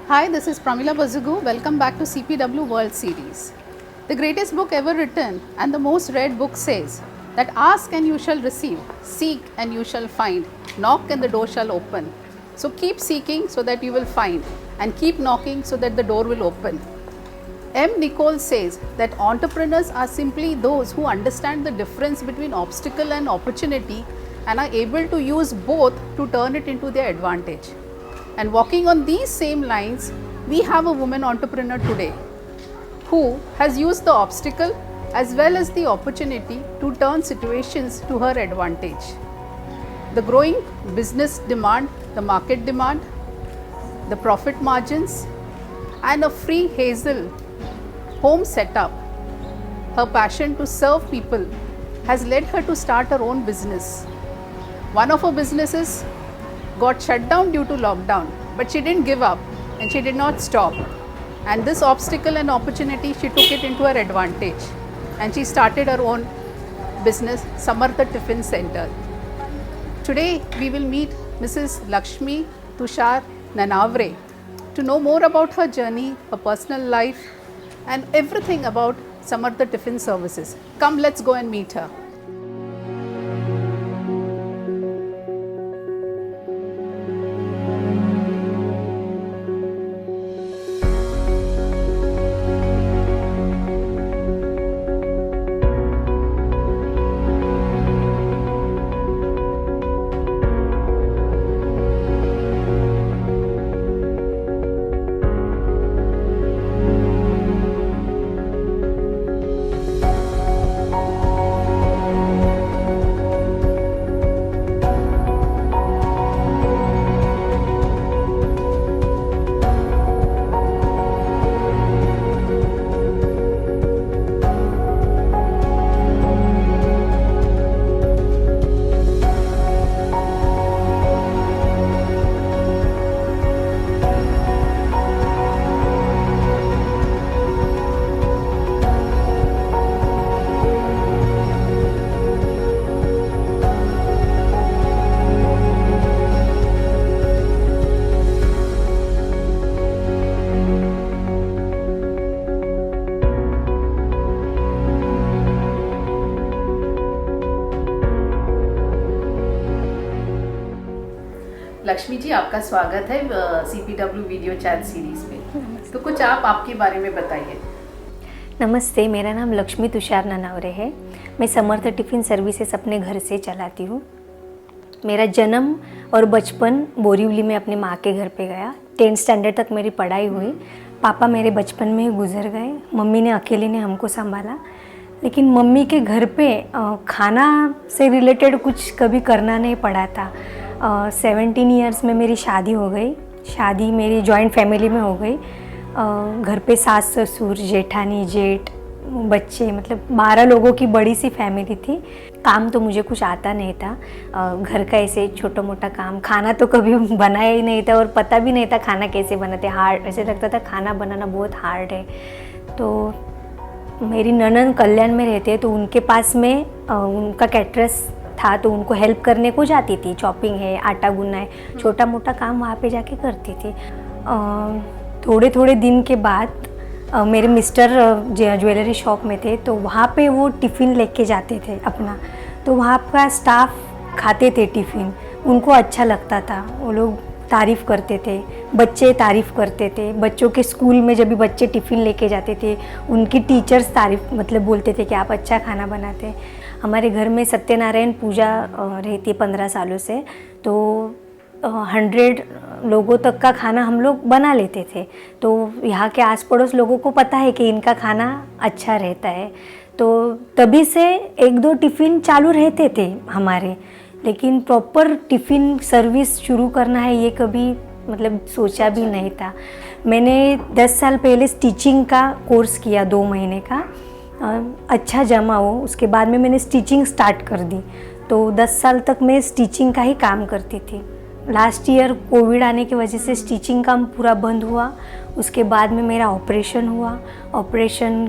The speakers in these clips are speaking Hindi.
Hi, this is Pramila Bazugu. Welcome back to CPW World Series. The greatest book ever written and the most read book says that ask and you shall receive, seek and you shall find, knock and the door shall open. So keep seeking so that you will find, and keep knocking so that the door will open. M. Nicole says that entrepreneurs are simply those who understand the difference between obstacle and opportunity and are able to use both to turn it into their advantage. And walking on these same lines, we have a woman entrepreneur today who has used the obstacle as well as the opportunity to turn situations to her advantage. The growing business demand, the market demand, the profit margins, and a free Hazel home setup, her passion to serve people has led her to start her own business. One of her businesses got shut down due to lockdown, but she didn't give up and she did not stop. And this obstacle and opportunity, she took it into her advantage and she started her own business, Samartha Tiffin Center. Today we will meet Mrs. Lakshmi Tushar Nanavre to know more about her journey, her personal life, and everything about Samartha Tiffin Services. Come, let's go and meet her. Lakshmi ji, आपका स्वागत है CPW वीडियो चैट सीरीज में। तो कुछ आप आपके बारे में बताइए। नमस्ते, मेरा नाम लक्ष्मी तुषार ननावरे है। मैं समर्थ टिफ़िन सर्विसेज अपने घर से चलाती हूँ। मेरा जन्म और बचपन बोरीवली में अपने माँ के घर पे गया। 10th स्टैंडर्ड तक मेरी पढ़ाई हुई। पापा मेरे बचपन में ही गुजर गए। मम्मी ने अकेले ने हमको संभाला। लेकिन मम्मी के घर पे खाना से रिलेटेड कुछ कभी करना नहीं पड़ा था। 17 ईयर्स में मेरी शादी हो गई। शादी मेरी जॉइंट फैमिली में हो गई। घर पे सास ससुर जेठानी जेठ बच्चे, मतलब 12 लोगों की बड़ी सी फैमिली थी। काम तो मुझे कुछ आता नहीं था। घर का ऐसे छोटा मोटा काम, खाना तो कभी बनाया ही नहीं था और पता भी नहीं था खाना कैसे बनाते। हार्ड ऐसे लगता था खाना बनाना बहुत हार्ड है। तो मेरी ननद कल्याण में रहते हैं, तो उनके पास में उनका कैटरस था, तो उनको हेल्प करने को जाती थी। चॉपिंग है, आटा गूंदना है, छोटा मोटा काम वहाँ पे जाके करती थी। थोड़े थोड़े दिन के बाद मेरे मिस्टर ज्वेलरी शॉप में थे, तो वहाँ पे वो टिफ़िन लेके जाते थे अपना। तो वहाँ का स्टाफ खाते थे टिफ़िन, उनको अच्छा लगता था, वो लोग तारीफ़ करते थे, बच्चे तारीफ़ करते थे। बच्चों के स्कूल में जब भी बच्चे टिफ़िन लेके जाते थे, उनकी टीचर्स तारीफ़ मतलब बोलते थे कि आप अच्छा खाना बनाते हैं। हमारे घर में सत्यनारायण पूजा रहती है 15 सालों से, तो 100 लोगों तक का खाना हम लोग बना लेते थे। तो यहाँ के आस पड़ोस लोगों को पता है कि इनका खाना अच्छा रहता है, तो तभी से 1-2 टिफ़िन चालू रहते थे हमारे। लेकिन प्रॉपर टिफ़िन सर्विस शुरू करना है ये कभी मतलब सोचा भी नहीं था। मैंने 10 साल पहले स्टिचिंग का कोर्स किया 2 महीने का, अच्छा जमा हो। उसके बाद में मैंने स्टिचिंग स्टार्ट कर दी, तो 10 साल तक मैं स्टिचिंग का ही काम करती थी। लास्ट ईयर कोविड आने की वजह से स्टिचिंग काम पूरा बंद हुआ। उसके बाद में मेरा ऑपरेशन हुआ। ऑपरेशन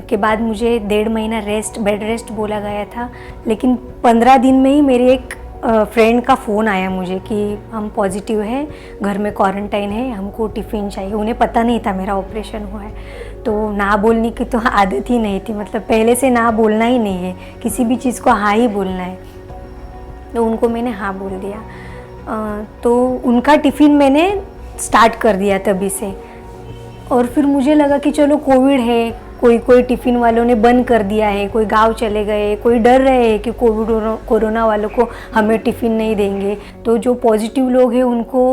के बाद मुझे 1.5 महीना बेड रेस्ट बोला गया था। लेकिन 15 दिन में ही मेरी एक फ्रेंड का फ़ोन आया मुझे कि हम पॉजिटिव हैं, घर में क्वारंटाइन है, हमको टिफ़िन चाहिए। उन्हें पता नहीं था मेरा ऑपरेशन हुआ है, तो ना बोलने की तो आदत ही नहीं थी, मतलब पहले से ना बोलना ही नहीं है, किसी भी चीज़ को हाँ ही बोलना है। तो उनको मैंने हाँ बोल दिया। तो उनका टिफ़िन मैंने स्टार्ट कर दिया तभी से। और फिर मुझे लगा कि चलो कोविड है, कोई टिफ़िन वालों ने बंद कर दिया है, कोई गांव चले गए, कोई डर रहे हैं कि कोरोना वालों को हमें टिफ़िन नहीं देंगे। तो जो पॉजिटिव लोग हैं उनको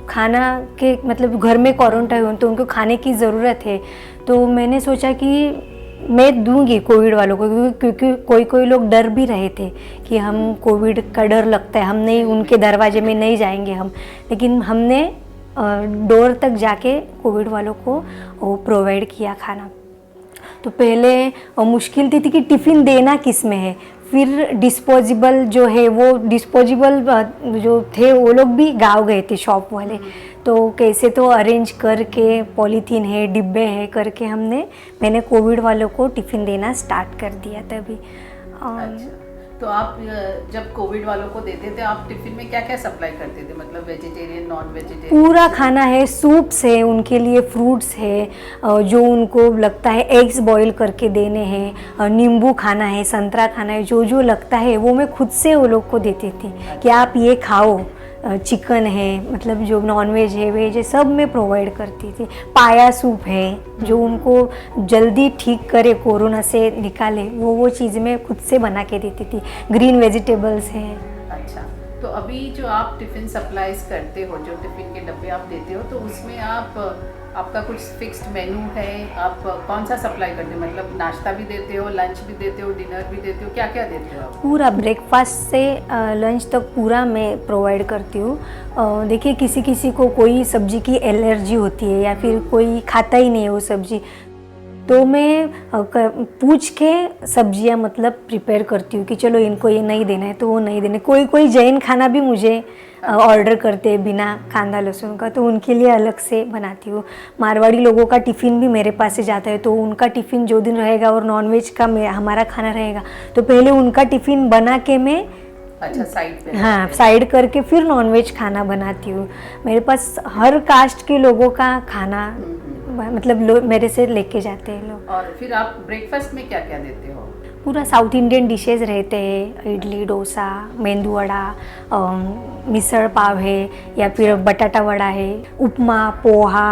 खाना के मतलब घर में क्वारंटाइन हो तो उनको खाने की ज़रूरत है। तो मैंने सोचा कि मैं दूंगी कोविड वालों को, क्योंकि कोई लोग डर भी रहे थे कि हम कोविड का डर लगता है, हम नहीं उनके दरवाजे में नहीं जाएंगे हम। लेकिन हमने डोर तक जाके कोविड वालों को वो प्रोवाइड किया खाना। तो पहले मुश्किल थी कि टिफ़िन देना किस में है, फिर डिस्पोजेबल जो है वो डिस्पोजेबल जो थे वो लोग भी गाँव गए थे शॉप वाले, तो कैसे तो अरेंज करके पॉलीथीन है डिब्बे है करके मैंने कोविड वालों को टिफ़िन देना स्टार्ट कर दिया तभी। अच्छा, तो आप जब कोविड वालों को देते थे आप टिफिन में क्या क्या सप्लाई करते थे, मतलब वेजिटेरियन नॉन वेजिटेरियन? पूरा खाना है, सूप्स है उनके लिए, फ्रूट्स है, जो उनको लगता है एग्स बॉईल करके देने हैं, नींबू खाना है, संतरा खाना है, जो लगता है वो मैं खुद से वो लोग को देती थी कि आप ये खाओ। चिकन है, मतलब जो नॉन वेज है वेज है सब मैं प्रोवाइड करती थी। पाया सूप है जो उनको जल्दी ठीक करे, कोरोना से निकाले, वो चीज़ मैं खुद से बना के देती थी। ग्रीन वेजिटेबल्स हैं। अच्छा, तो अभी जो आप टिफ़िन सप्लाईज करते हो, जो टिफ़िन के डब्बे आप देते हो, तो उसमें आपका कुछ फिक्स्ड मेनू है? आप कौन सा सप्लाई करते हो, मतलब नाश्ता भी देते हो, लंच भी देते हो, डिनर भी देते हो, क्या क्या देते हो आप? पूरा ब्रेकफास्ट से लंच तक पूरा मैं प्रोवाइड करती हूँ। देखिए किसी को कोई सब्ज़ी की एलर्जी होती है या फिर कोई खाता ही नहीं है वो सब्ज़ी, तो मैं पूछ के सब्जियां मतलब प्रिपेयर करती हूँ कि चलो इनको ये नहीं देना है तो वो नहीं देना। कोई जैन खाना भी मुझे ऑर्डर करते हैं बिना कांदा लहसुन का, तो उनके लिए अलग से बनाती हूँ। मारवाड़ी लोगों का टिफ़िन भी मेरे पास से जाता है, तो उनका टिफ़िन जो दिन रहेगा और नॉनवेज का हमारा खाना रहेगा, तो पहले उनका टिफ़िन बना के मैं साइड पे, हाँ साइड करके फिर नॉनवेज खाना बनाती हूँ। मेरे पास हर कास्ट के लोगों का खाना मतलब मेरे से लेके जाते हैं लोग। और फिर आप ब्रेकफास्ट में क्या क्या देते हो? पूरा साउथ इंडियन डिशेस रहते हैं, इडली डोसा, मेंदू वड़ा, मिसल पाव है या फिर बटाटा वड़ा है, उपमा, पोहा,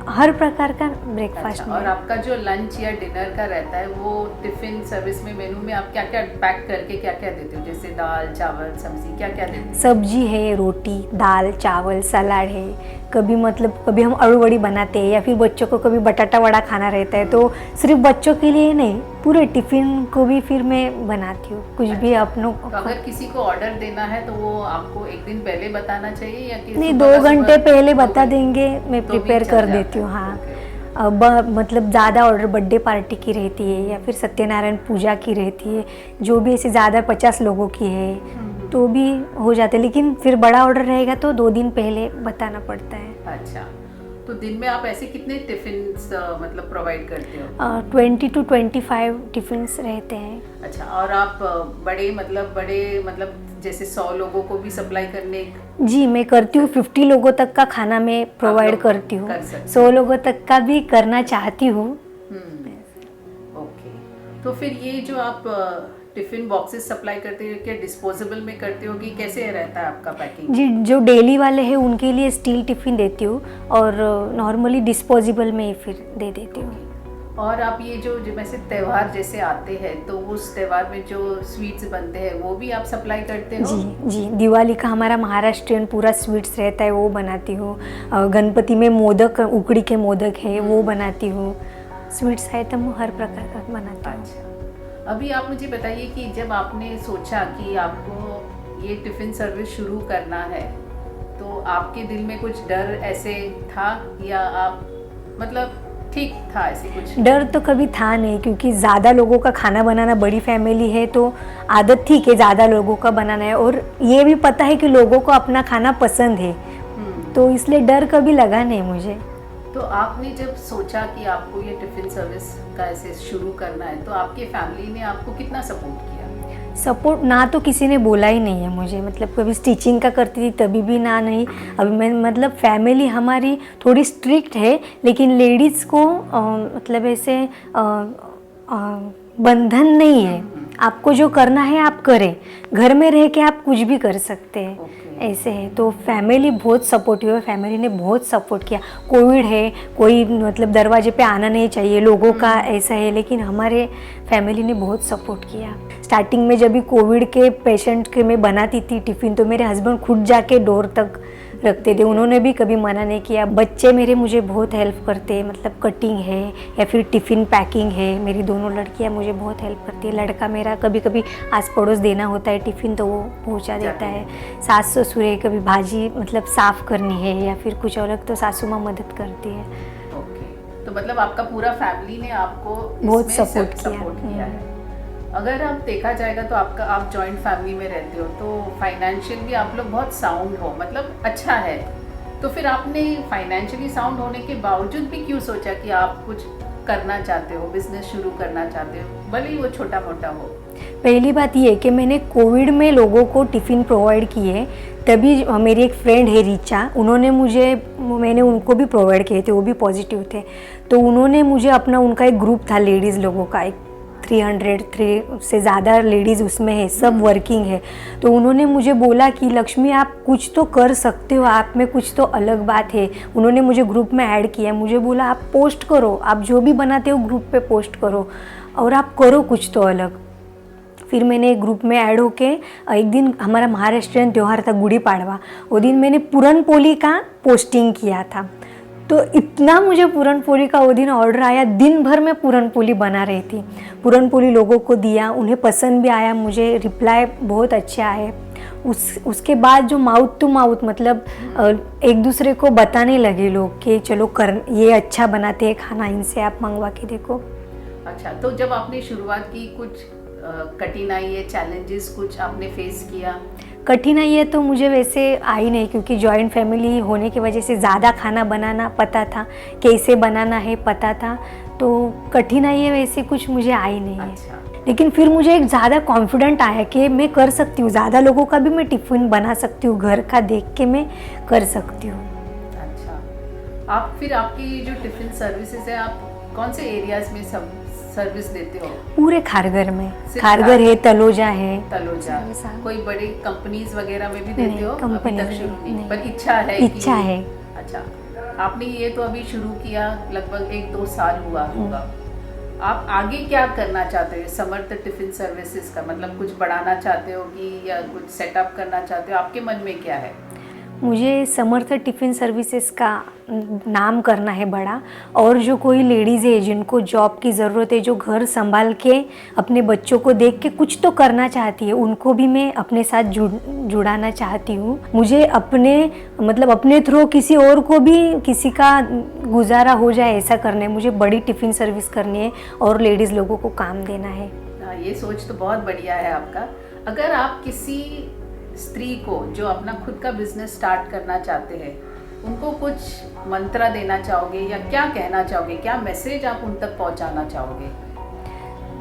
हर प्रकार का ब्रेकफास्ट। अच्छा, और आपका जो लंच या डिनर का रहता है वो टिफ़िन सर्विस में मेनू में आप क्या क्या पैक करके क्या क्या देते हो, जैसे दाल चावल सब्जी क्या क्या देते हो? सब्जी है, रोटी, दाल चावल, सलाद है, कभी हम आलू वड़ी बनाते हैं या फिर बच्चों को कभी बटाटा वड़ा खाना रहता है, तो सिर्फ बच्चों के लिए नहीं पूरे टिफ़िन को भी फिर मैं बनाती हूँ कुछ भी अपनों। तो अगर किसी को ऑर्डर देना है तो वो आपको एक दिन पहले बताना चाहिए या कि नहीं, 2 घंटे पहले बता देंगे, मैं प्रिपेयर कर देती हूँ। हाँ, अब मतलब ज़्यादा ऑर्डर बर्थडे पार्टी की रहती है या फिर सत्यनारायण पूजा की रहती है, जो भी ऐसे ज़्यादा 50 लोगों की है तो भी हो जाते हैं, लेकिन फिर बड़ा ऑर्डर रहेगा तो 2 दिन पहले बताना पड़ता है। अच्छा, तो दिन में आप ऐसे कितने टिफ़िन्स मतलब प्रोवाइड करते हो? 20 to 25 टिफ़िन्स रहते हैं। अच्छा, और आप बड़े मतलब जैसे 100 लोगों को भी सप्लाई करने? जी, मैं करती हूँ। 50 लोगों तक का खाना मैं प्रोवाइड करती हूँ, 100 लोगों तक का भी करना चाहती हूँ। ओके, तो फिर ये जो आप टिफ़िन बॉक्सेस सप्लाई करते हो क्या डिस्पोजेबल में करते हो कि कैसे रहता है आपका पैकिंग? जी, जो डेली वाले हैं उनके लिए स्टील टिफ़िन देती हूँ और नॉर्मली डिस्पोजेबल में ही फिर दे देती हूँ। और आप ये जो वैसे त्यौहार जैसे आते हैं तो उस त्यौहार में जो स्वीट्स बनते हैं वो भी आप सप्लाई करते हो? जी, दिवाली का हमारा महाराष्ट्रियन पूरा स्वीट्स रहता है वो बनाती हूँ। गणपति में मोदक, उकड़ी के मोदक है वो बनाती हूँ। स्वीट्स आइटम हर प्रकार का बनाती हूँ। अच्छा, अभी आप मुझे बताइए कि जब आपने सोचा कि आपको ये टिफ़िन सर्विस शुरू करना है तो आपके दिल में कुछ डर ऐसे था या आप मतलब ठीक था, ऐसे कुछ? डर तो कभी था नहीं, क्योंकि ज़्यादा लोगों का खाना बनाना, बड़ी फैमिली है तो आदत थी कि ज़्यादा लोगों का बनाना है और ये भी पता है कि लोगों को अपना खाना पसंद है, तो इसलिए डर कभी लगा नहीं मुझे। तो आपने जब सोचा कि आपको ये टिफ़िन सर्विस का ऐसे शुरू करना है तो आपके फैमिली ने आपको कितना सपोर्ट किया? सपोर्ट ना तो किसी ने बोला ही नहीं है मुझे, मतलब कभी स्टिचिंग का करती थी तभी भी ना नहीं। अभी मैं मतलब फैमिली हमारी थोड़ी स्ट्रिक्ट है, लेकिन लेडीज़ को मतलब ऐसे बंधन नहीं है, आपको जो करना है आप करें, घर में रह के आप कुछ भी कर सकते हैं। ऐसे है तो फैमिली बहुत सपोर्टिव है, फैमिली ने बहुत सपोर्ट किया। कोविड है, कोई मतलब दरवाजे पे आना नहीं चाहिए लोगों का, ऐसा है, लेकिन हमारे फैमिली ने बहुत सपोर्ट किया। स्टार्टिंग में जब भी कोविड के पेशेंट के मैं बनाती थी टिफ़िन, तो मेरे हस्बैंड खुद जाके डोर तक रखते थे, उन्होंने भी कभी मना नहीं किया। बच्चे मेरे मुझे बहुत हेल्प करते हैं, मतलब कटिंग है या फिर टिफ़िन पैकिंग है, मेरी दोनों लड़कियां मुझे बहुत हेल्प करती है। लड़का मेरा कभी कभी आस पड़ोस देना होता है टिफ़िन तो वो पहुंचा देता है। सास ससुर है, कभी भाजी मतलब साफ़ करनी है या फिर कुछ अलग तो सासू माँ मदद करती है। ओके, तो मतलब आपका पूरा फैमिली ने आपको बहुत इसमें सपोर्ट किया है। अगर आप देखा जाएगा तो आप जॉइंट फैमिली में रहते हो, तो फाइनेंशियल भी आप लोग बहुत साउंड हो, मतलब अच्छा है। तो फिर आपने फाइनेंशियली साउंड होने के बावजूद भी क्यों सोचा कि आप कुछ करना चाहते हो, बिजनेस शुरू करना चाहते हो, भले ही वो छोटा मोटा हो? पहली बात ये है कि मैंने कोविड में लोगों को टिफ़िन प्रोवाइड किए, तभी मेरी एक फ्रेंड है रिचा, मैंने उनको भी प्रोवाइड किए थे, वो भी पॉजिटिव थे, तो उन्होंने मुझे अपना, उनका एक ग्रुप था लेडीज़ लोगों का, एक 300 से ज़्यादा लेडीज़ उसमें है, सब वर्किंग है, तो उन्होंने मुझे बोला कि लक्ष्मी आप कुछ तो कर सकते हो, आप में कुछ तो अलग बात है। उन्होंने मुझे ग्रुप में ऐड किया, मुझे बोला आप पोस्ट करो, आप जो भी बनाते हो ग्रुप पे पोस्ट करो और आप करो कुछ तो अलग। फिर मैंने एक ग्रुप में ऐड होके, एक दिन हमारा महाराष्ट्रियन त्यौहार था गुड़ी पाड़वा, वो दिन मैंने पूरन पोली का पोस्टिंग किया था, तो इतना मुझे पूरन पोली का वो दिन ऑर्डर आया, दिन भर में पूरन पोली बना रही थी। पूरन पोली लोगों को दिया, उन्हें पसंद भी आया, मुझे रिप्लाई बहुत अच्छे आए। उसके बाद जो माउथ टू माउथ, मतलब एक दूसरे को बताने लगे लोग कि चलो कर, ये अच्छा बनाते हैं खाना, इनसे आप मंगवा के देखो। अच्छा, तो जब आपने शुरुआत की, कुछ कठिनाई है, चैलेंजेस कुछ आपने फेस किया? कठिनाई है तो मुझे वैसे आई नहीं, क्योंकि जॉइंट फैमिली होने की वजह से ज़्यादा खाना बनाना पता था, कैसे बनाना है पता था, तो कठिनाई है वैसे कुछ मुझे आई नहीं है। अच्छा। लेकिन फिर मुझे एक ज़्यादा कॉन्फिडेंट आया कि मैं कर सकती हूँ, ज़्यादा लोगों का भी मैं टिफ़िन बना सकती हूँ, घर का देख के मैं कर सकती हूँ। अच्छा, आप फिर आपकी जो टिफ़िन सर्विसेज है, आप कौन से एरियाज़ में सब सर्विस देते हो? पूरे खारघर में, खारघर है, तलोजा है। तलोजा, कोई बड़ी कंपनीज वगैरह में भी देते हो? कंपनी अभी तक शुरू नहीं, नहीं। पर इच्छा है? इच्छा है। अच्छा, आपने ये तो अभी शुरू किया, लगभग 1-2 साल हुआ होगा, आप आगे क्या करना चाहते हो समर्थ टिफिन सर्विसेज का? मतलब कुछ बढ़ाना चाहते हो कि या कुछ सेटअप करना चाहते हो, आपके मन में क्या है? मुझे समर्थ टिफ़िन सर्विसेज का नाम करना है बड़ा, और जो कोई लेडीज़ है जिनको जॉब की ज़रूरत है, जो घर संभाल के अपने बच्चों को देख के कुछ तो करना चाहती है, उनको भी मैं अपने साथ जुड़ाना चाहती हूँ। मुझे अपने थ्रू किसी और को भी, किसी का गुजारा हो जाए ऐसा करना है। मुझे बड़ी टिफ़िन सर्विस करनी है और लेडीज़ लोगों को काम देना है। ये सोच तो बहुत बढ़िया है आपका। अगर आप किसी स्त्री को जो अपना खुद का बिजनेस स्टार्ट करना चाहते हैं, उनको कुछ मंत्र देना चाहोगे या क्या कहना चाहोगे, क्या मैसेज आप उन तक पहुंचाना चाहोगे?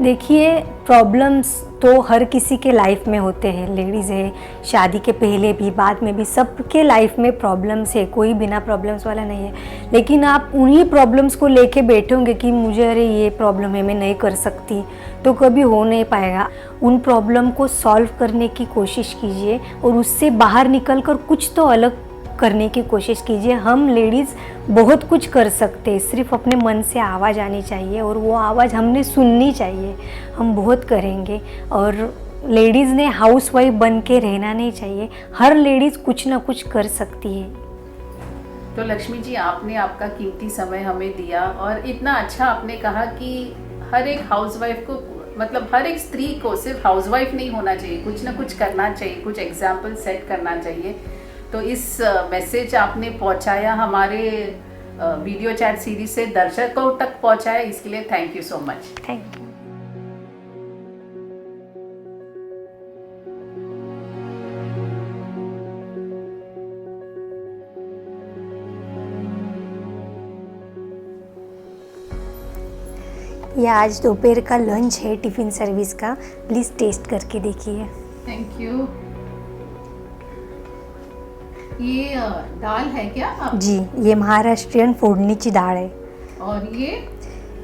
देखिए, प्रॉब्लम्स तो हर किसी के लाइफ में होते हैं, लेडीज़ है, शादी के पहले भी बाद में भी, सबके लाइफ में प्रॉब्लम्स है, कोई बिना प्रॉब्लम्स वाला नहीं है। लेकिन आप उन्हीं प्रॉब्लम्स को लेके बैठे होंगे कि मुझे अरे ये प्रॉब्लम है, मैं नहीं कर सकती, तो कभी हो नहीं पाएगा। उन प्रॉब्लम को सॉल्व करने की कोशिश कीजिए और उससे बाहर निकल कर कुछ तो अलग करने की कोशिश कीजिए। हम लेडीज़ बहुत कुछ कर सकते हैं, सिर्फ अपने मन से आवाज़ आनी चाहिए और वो आवाज़ हमने सुननी चाहिए। हम बहुत करेंगे, और लेडीज़ ने हाउसवाइफ बन के रहना नहीं चाहिए, हर लेडीज़ कुछ ना कुछ कर सकती है। तो लक्ष्मी जी, आपने आपका कीमती समय हमें दिया और इतना अच्छा आपने कहा कि हर एक हाउसवाइफ को, मतलब हर एक स्त्री को सिर्फ हाउसवाइफ नहीं होना चाहिए, कुछ ना कुछ करना चाहिए, कुछ एग्जाम्पल सेट करना चाहिए। तो इस मैसेज आपने पहुंचाया, हमारे वीडियो चैट सीरीज से दर्शकों तक पहुंचाया, इसके लिए thank you so much. Thank you. ये आज दोपहर का लंच है टिफ़िन सर्विस का, प्लीज़ टेस्ट करके देखिए। Thank you. ये दाल है क्या आप? जी, ये महाराष्ट्रियन फोडणीची डाळ है। और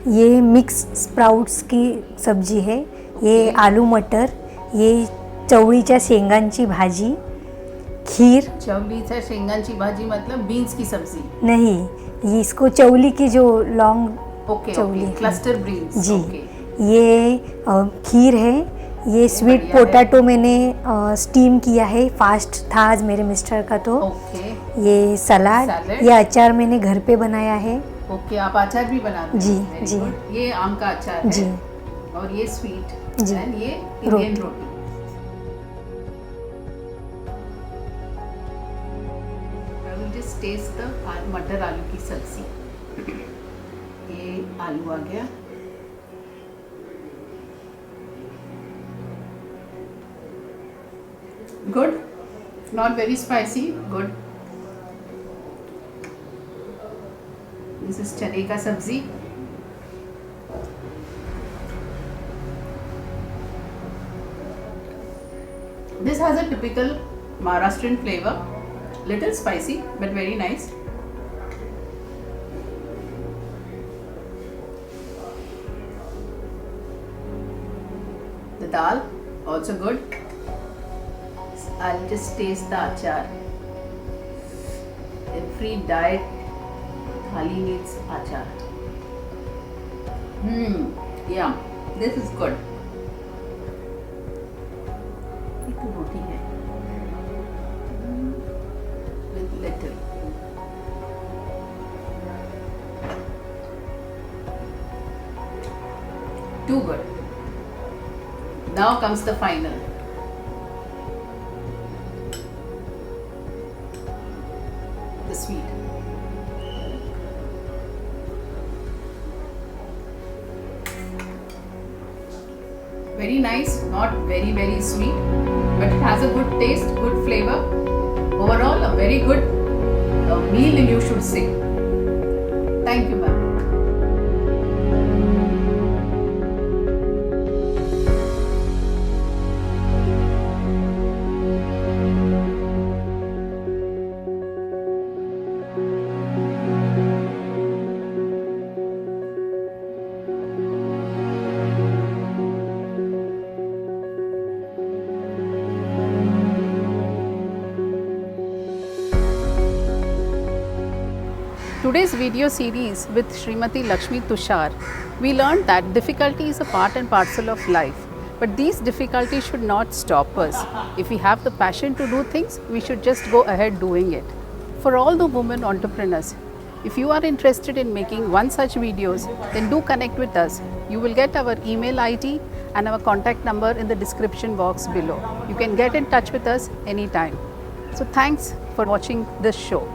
ये मिक्स स्प्राउट्स की सब्जी है। ये आलू मटर, ये चवळीच्या शेंगांची भाजी, खीर। चवलीच्या शेंगांची भाजी मतलब बीन्स की सब्जी? नहीं, ये इसको चवली की जो long okay, Chavli cluster beans. जी। ओके। ये खीर है। ये स्वीट बढ़िया है। पोटैटो मैंने स्टीम किया है, फास्ट था आज मेरे मिस्टर का तो। ओके। ये सलाद, सैलेड। ये अचार मैंने घर पे बनाया है। ओके, आप अचार भी बनाते जी, हैं? Very जी। good। ये आम का अचार है। जी। और ये स्वीट जी। एंड ये Indian roti. I will just taste the मटर आलू की सब्जी। ये आलू आ गया। Good, not very spicy, good। This is चने का सब्जी। This has a typical Maharashtrian flavor, little spicy but very nice। The dal also good। I'll just taste the achar। Every diet thali needs achar। Yeah, this is good। एक रोटी है with little। Too good। Now comes the final। The sweet। Very nice, not very sweet, but it has a good taste, good flavor। Overall, a very good meal, you should say। Thank you, ma'am। Today's video series with Srimati Lakshmi Tushar, we learned that difficulty is a part and parcel of life, but these difficulties should not stop us. If we have the passion to do things, we should just go ahead doing it. For all the women entrepreneurs, if you are interested in making one such videos, then do connect with us. You will get our email ID and our contact number in the description box below. You can get in touch with us anytime. So thanks for watching this show.